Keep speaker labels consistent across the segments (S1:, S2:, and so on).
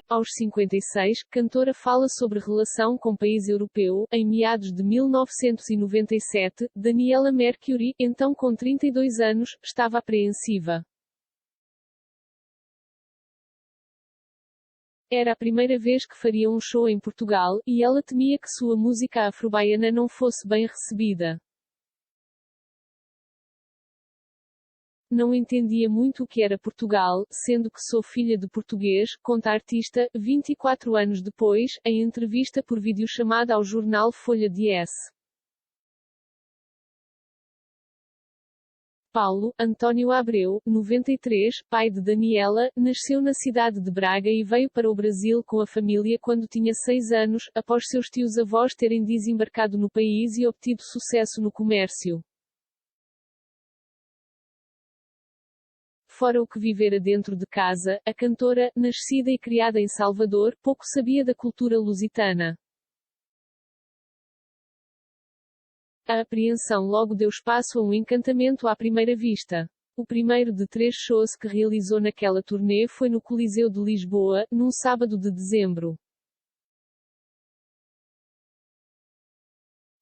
S1: Aos 56, cantora fala sobre relação com país europeu. Em meados de 1997, Daniela Mercury, então com 32 anos, estava apreensiva. Era a primeira vez que faria um show em Portugal, e ela temia que sua música afro-baiana não fosse bem recebida. Não entendia muito o que era Portugal, sendo que sou filha de português, conta a artista, 24 anos depois, em entrevista por videochamada ao jornal Folha de S. Paulo António Abreu, 93, pai de Daniela, nasceu na cidade de Braga e veio para o Brasil com a família quando tinha 6 anos, após seus tios-avós terem desembarcado no país e obtido sucesso no comércio. Fora o que vivera dentro de casa, a cantora, nascida e criada em Salvador, pouco sabia da cultura lusitana. A apreensão logo deu espaço a um encantamento à primeira vista. O primeiro de 3 shows que realizou naquela turnê foi no Coliseu de Lisboa, num sábado de dezembro.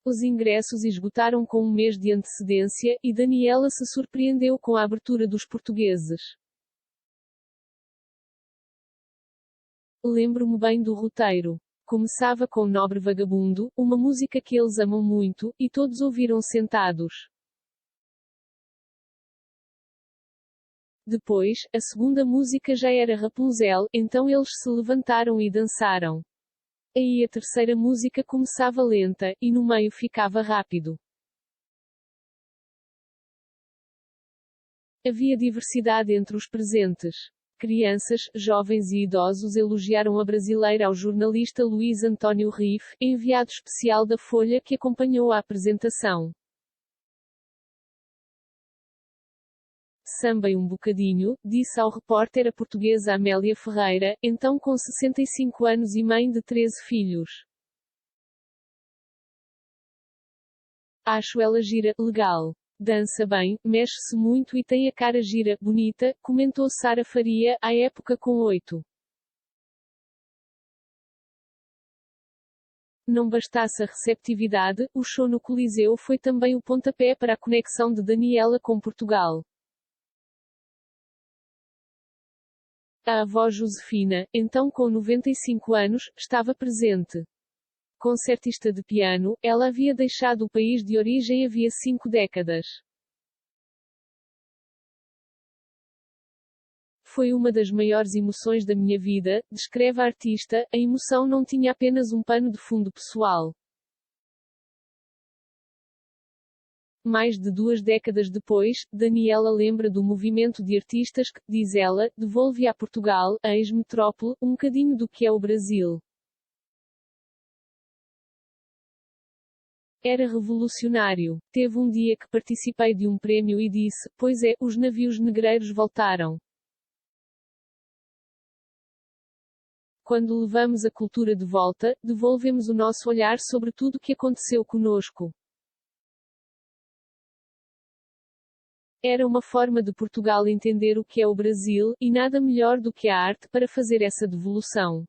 S1: Os ingressos esgotaram com um mês de antecedência, e Daniela se surpreendeu com a abertura dos portugueses. Lembro-me bem do roteiro. Começava com Nobre Vagabundo, uma música que eles amam muito, e todos ouviram sentados. Depois, a segunda música já era Rapunzel, então eles se levantaram e dançaram. Aí a terceira música começava lenta, e no meio ficava rápido. Havia diversidade entre os presentes. Crianças, jovens e idosos elogiaram a brasileira ao jornalista Luís Antônio Riff, enviado especial da Folha que acompanhou a apresentação. Sambei um bocadinho, disse ao repórter a portuguesa Amélia Ferreira, então com 65 anos e mãe de 13 filhos. Acho ela gira, legal. Dança bem, mexe-se muito e tem a cara gira, bonita, comentou Sara Faria, à época com 8. Não bastasse a receptividade, o show no Coliseu foi também o pontapé para a conexão de Daniela com Portugal. A avó Josefina, então com 95 anos, estava presente. Concertista de piano, ela havia deixado o país de origem havia 5 décadas. Foi uma das maiores emoções da minha vida, descreve a artista. A emoção não tinha apenas um pano de fundo pessoal. Mais de 2 décadas depois, Daniela lembra do movimento de artistas que, diz ela, devolve a Portugal, a ex-metrópole, um bocadinho do que é o Brasil. Era revolucionário. Teve um dia que participei de um prémio e disse, pois é, os navios negreiros voltaram. Quando levamos a cultura de volta, devolvemos o nosso olhar sobre tudo o que aconteceu conosco. Era uma forma de Portugal entender o que é o Brasil, e nada melhor do que a arte para fazer essa devolução.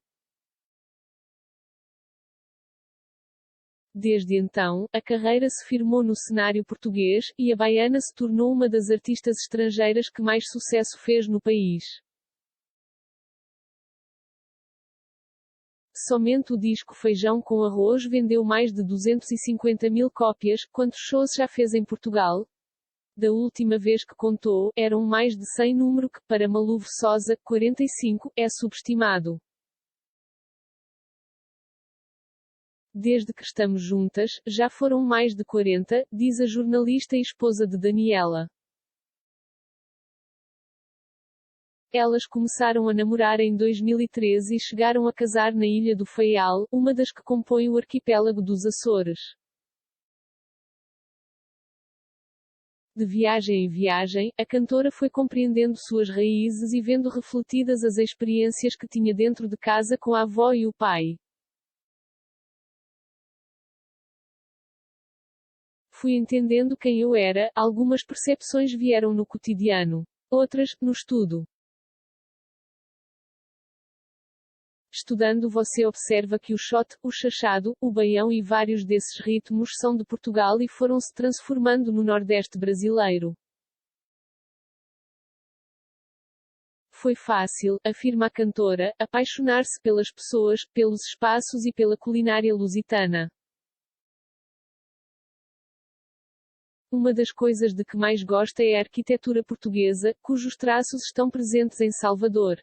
S1: Desde então, a carreira se firmou no cenário português, e a baiana se tornou uma das artistas estrangeiras que mais sucesso fez no país. Somente o disco Feijão com Arroz vendeu mais de 250.000 cópias. Quantos shows já fez em Portugal? Da última vez que contou, eram mais de 100, número que, para Malú Viçosa, 45, é subestimado. Desde que estamos juntas, já foram mais de 40, diz a jornalista e esposa de Daniela. Elas começaram a namorar em 2013 e chegaram a casar na Ilha do Faial, uma das que compõem o arquipélago dos Açores. De viagem em viagem, a cantora foi compreendendo suas raízes e vendo refletidas as experiências que tinha dentro de casa com a avó e o pai. Fui entendendo quem eu era, algumas percepções vieram no cotidiano. Outras, no estudo. Estudando você observa que o shot, o chachado, o baião e vários desses ritmos são de Portugal e foram se transformando no Nordeste brasileiro. Foi fácil, afirma a cantora, apaixonar-se pelas pessoas, pelos espaços e pela culinária lusitana. Uma das coisas de que mais gosta é a arquitetura portuguesa, cujos traços estão presentes em Salvador.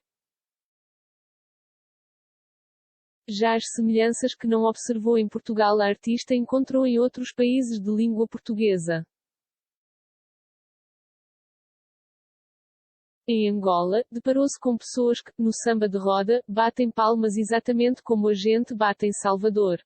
S1: Já as semelhanças que não observou em Portugal a artista encontrou em outros países de língua portuguesa. Em Angola, deparou-se com pessoas que, no samba de roda, batem palmas exatamente como a gente bate em Salvador.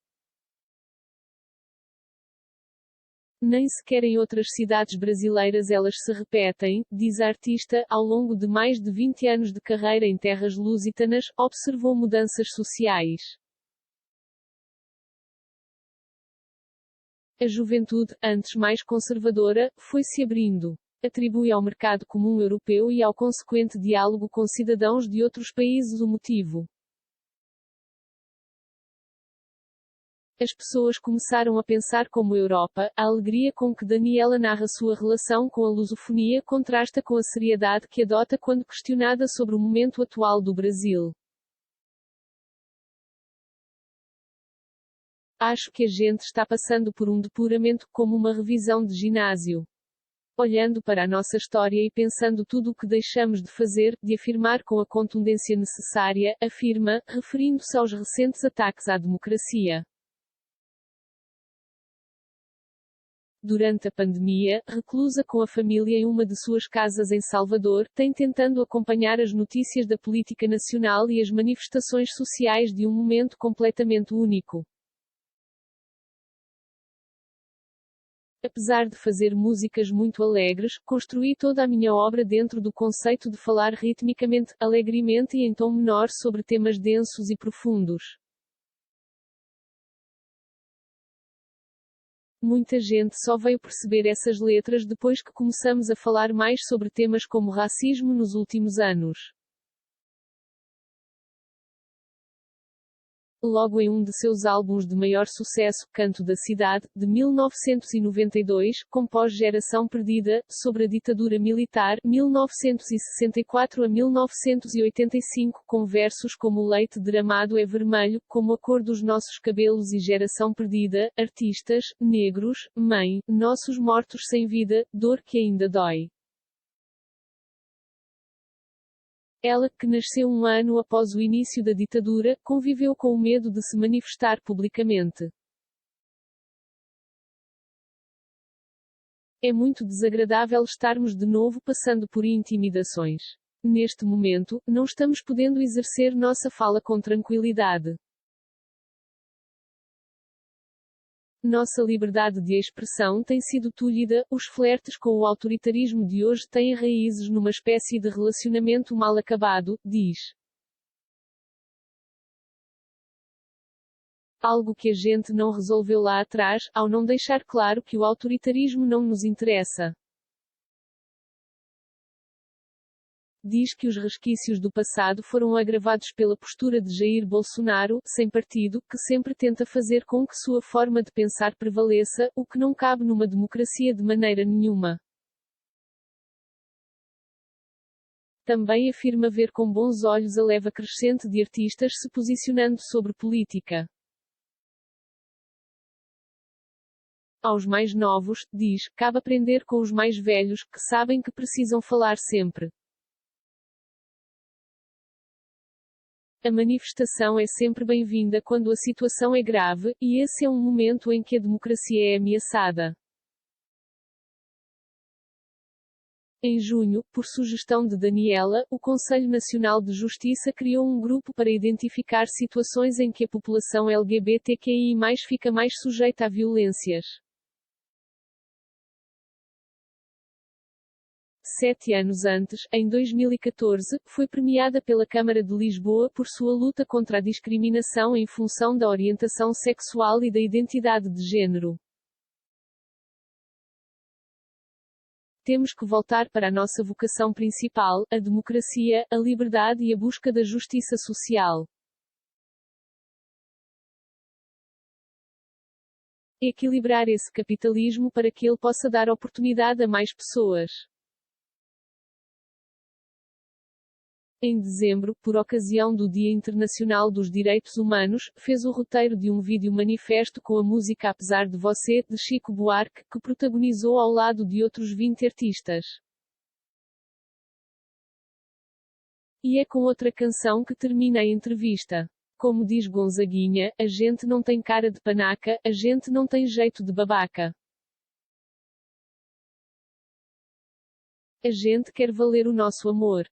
S1: Nem sequer em outras cidades brasileiras elas se repetem, diz a artista, ao longo de mais de 20 anos de carreira em terras lusitanas, observou mudanças sociais. A juventude, antes mais conservadora, foi-se abrindo. Atribui ao mercado comum europeu e ao consequente diálogo com cidadãos de outros países o motivo. As pessoas começaram a pensar como Europa. A alegria com que Daniela narra sua relação com a lusofonia contrasta com a seriedade que adota quando questionada sobre o momento atual do Brasil. Acho que a gente está passando por um depuramento, como uma revisão de ginásio. Olhando para a nossa história e pensando tudo o que deixamos de fazer, de afirmar com a contundência necessária, afirma, referindo-se aos recentes ataques à democracia. Durante a pandemia, reclusa com a família em uma de suas casas em Salvador, tem tentando acompanhar as notícias da política nacional e as manifestações sociais de um momento completamente único. Apesar de fazer músicas muito alegres, construí toda a minha obra dentro do conceito de falar ritmicamente, alegremente e em tom menor sobre temas densos e profundos. Muita gente só veio perceber essas letras depois que começamos a falar mais sobre temas como racismo nos últimos anos. Logo em um de seus álbuns de maior sucesso, Canto da Cidade, de 1992, compôs Geração Perdida, sobre a ditadura militar, 1964 a 1985, com versos como O leite derramado é vermelho, como a cor dos nossos cabelos e Geração Perdida, artistas, negros, mãe, nossos mortos sem vida, dor que ainda dói. Ela, que nasceu um ano após o início da ditadura, conviveu com o medo de se manifestar publicamente. É muito desagradável estarmos de novo passando por intimidações. Neste momento, não estamos podendo exercer nossa fala com tranquilidade. Nossa liberdade de expressão tem sido tolhida. Os flertes com o autoritarismo de hoje têm raízes numa espécie de relacionamento mal acabado, diz. Algo que a gente não resolveu lá atrás, ao não deixar claro que o autoritarismo não nos interessa. Diz que os resquícios do passado foram agravados pela postura de Jair Bolsonaro, sem partido, que sempre tenta fazer com que sua forma de pensar prevaleça, o que não cabe numa democracia de maneira nenhuma. Também afirma ver com bons olhos a leva crescente de artistas se posicionando sobre política. Aos mais novos, diz, cabe aprender com os mais velhos, que sabem que precisam falar sempre. A manifestação é sempre bem-vinda quando a situação é grave, e esse é um momento em que a democracia é ameaçada. Em junho, por sugestão de Daniela, o Conselho Nacional de Justiça criou um grupo para identificar situações em que a população LGBTQI+, fica mais sujeita a violências. 7 anos antes, em 2014, foi premiada pela Câmara de Lisboa por sua luta contra a discriminação em função da orientação sexual e da identidade de género. Temos que voltar para a nossa vocação principal, a democracia, a liberdade e a busca da justiça social. Equilibrar esse capitalismo para que ele possa dar oportunidade a mais pessoas. Em dezembro, por ocasião do Dia Internacional dos Direitos Humanos, fez o roteiro de um vídeo manifesto com a música Apesar de Você, de Chico Buarque, que protagonizou ao lado de outros 20 artistas. E é com outra canção que termina a entrevista. Como diz Gonzaguinha, a gente não tem cara de panaca, a gente não tem jeito de babaca. A gente quer valer o nosso amor.